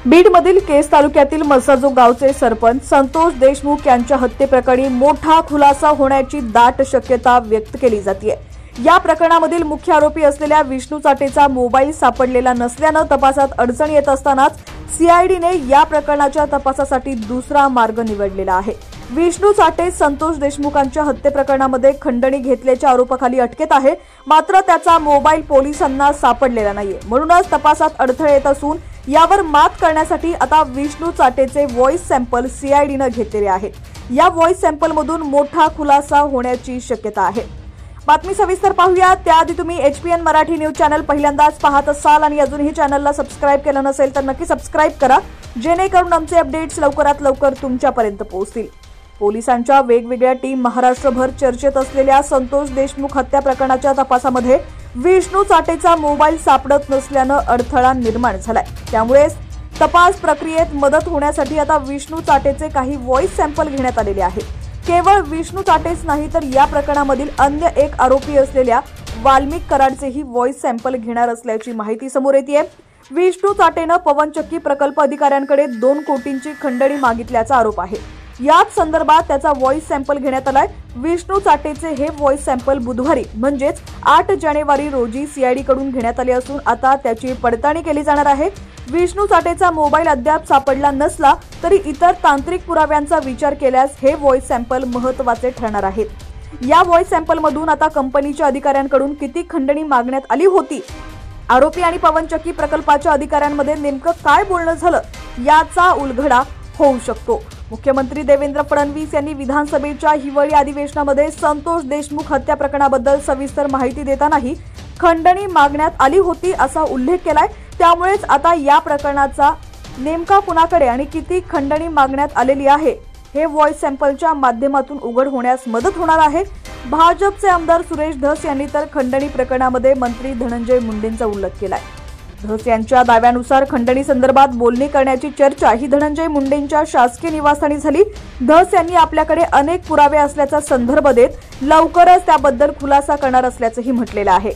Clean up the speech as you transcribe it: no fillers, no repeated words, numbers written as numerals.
बीडमधील केस तालुक्यातील मसाजो गावचे सरपंच संतोष देशमुख यांच्या हत्येप्रकरणी मोठा खुलासा होण्याची दाट शक्यता व्यक्त केली जाते। या प्रकरणामधील मुख्य आरोपी असलेल्या विष्णू चाटेचा मोबाईल सापडलेला नसल्याने तपासात अडचण येत असतानाच सीआयडीने या प्रकरणाच्या तपासासाठी दुसरा मार्ग निवडलेला आहे। विष्णू चाटे संतोष देशमुखांच्या हत्ये प्रकरणामध्ये खंडणी घेतल्याच्या आरोपाखाली अटकेत आहे, मात्र त्याचा मोबाईल पोलिसांना सापडलेला नाहीये। म्हणूनच तपासात अडथळे येत असून यावर मात करण्यासाठी आता विष्णू चाटेचे व्हॉइस सॅम्पल सीआयडीने घेतलेले आहेत। या व्हॉइस सॅम्पलमधून मोठा खुलासा होण्याची शक्यता आहे। बातमी सविस्तर पाहूया त्याआधी तुम्ही HPN मराठी न्यूज चॅनल पहिल्यांदाच पाहत असाल आणि अजूनही चॅनलला सबस्क्राइब केलं नसेल तर नक्की सबस्क्राइब करा, जेणेकरून आमचे अपडेट्स लवकरात लवकर तुमच्यापर्यंत पोहोचतील। पोलिसांच्या वेगवेगळ्या टीम महाराष्ट्रभर चर्चेत असलेल्या संतोष देशमुख हत्या प्रकरणाच्या तपासामध्ये विष्णू चाटेचा मोबाईल सापडत नसल्याने अडथळा निर्माण झालाय। त्यामुळे तपास प्रक्रियेत मदत होण्यासाठी आता विष्णू चाटेचे काही व्हॉइस सॅम्पल घेण्यात आलेले आहेत। केवळ विष्णू चाटेच नाही तर या प्रकरणामधील अन्य एक आरोपी असलेल्या वाल्मिक कराडचेही व्हॉइस सॅम्पल घेणार असल्याची माहिती समोर येते। विष्णू चाटेने पवनचक्की प्रकल्प अधिकाऱ्यांकडे 2 कोटींची खंडणी मागितल्याचा आरोप आहे। याच संदर्भात त्याचा व्हॉइस सॅम्पल घेण्यात आलाय। विष्णू चाटेचे हे व्हॉइस सॅम्पल बुधवारी म्हणजेच 8 जानेवारी रोजी सीआयडी कडून घेण्यात आले असून आता त्याची पडताळणी केली जाणार आहे। विष्णू चाटेचा मोबाईल अद्याप सापडला नसला तरी इतर तांत्रिक पुराव्यांचा विचार केल्यास हे व्हॉइस सॅम्पल महत्त्वाचे ठरणार आहेत। या व्हॉइस सॅम्पलमधून आता कंपनीच्या अधिकाऱ्यांकडून किती खंडणी मागण्यात आली होती, आरोपी आणि पवनचक्की प्रकल्पाच्या अधिकाऱ्यांमध्ये नेमकं काय बोलणं झालं याचा उलगडा होऊ शकतो। मुख्यमंत्री देवेंद्र फडणवीस यांनी विधानसभेच्या हिवाळी अधिवेशनामध्ये संतोष देशमुख हत्या प्रकरणाबद्दल सविस्तर माहिती देतानाही खंडणी मागण्यात आली होती असा उल्लेख केलाय। त्यामुळेच आता या प्रकरणाचा नेमका कुणाकडे आणि किती खंडणी मागण्यात आलेली आहे हे व्हॉइस सॅम्पलच्या माध्यमातून उघड होण्यास मदत होणार आहे। भाजपचे आमदार सुरेश धस यांनी तर खंडणी प्रकरणामध्ये मंत्री धनंजय मुंडेंचा उल्लेख केलाय। धस यांच्या दाव्यानुसार खंडणी संदर्भात बोलणी करण्याची चर्चा ही धनंजय मुंडेंच्या शासकीय निवासस्थानी झाली। धस यांनी आपल्याकडे अनेक पुरावे असल्याचा संदर्भ देत लवकरच त्याबद्दल खुलासा करणार असल्याचंही म्हटलेलं आहे।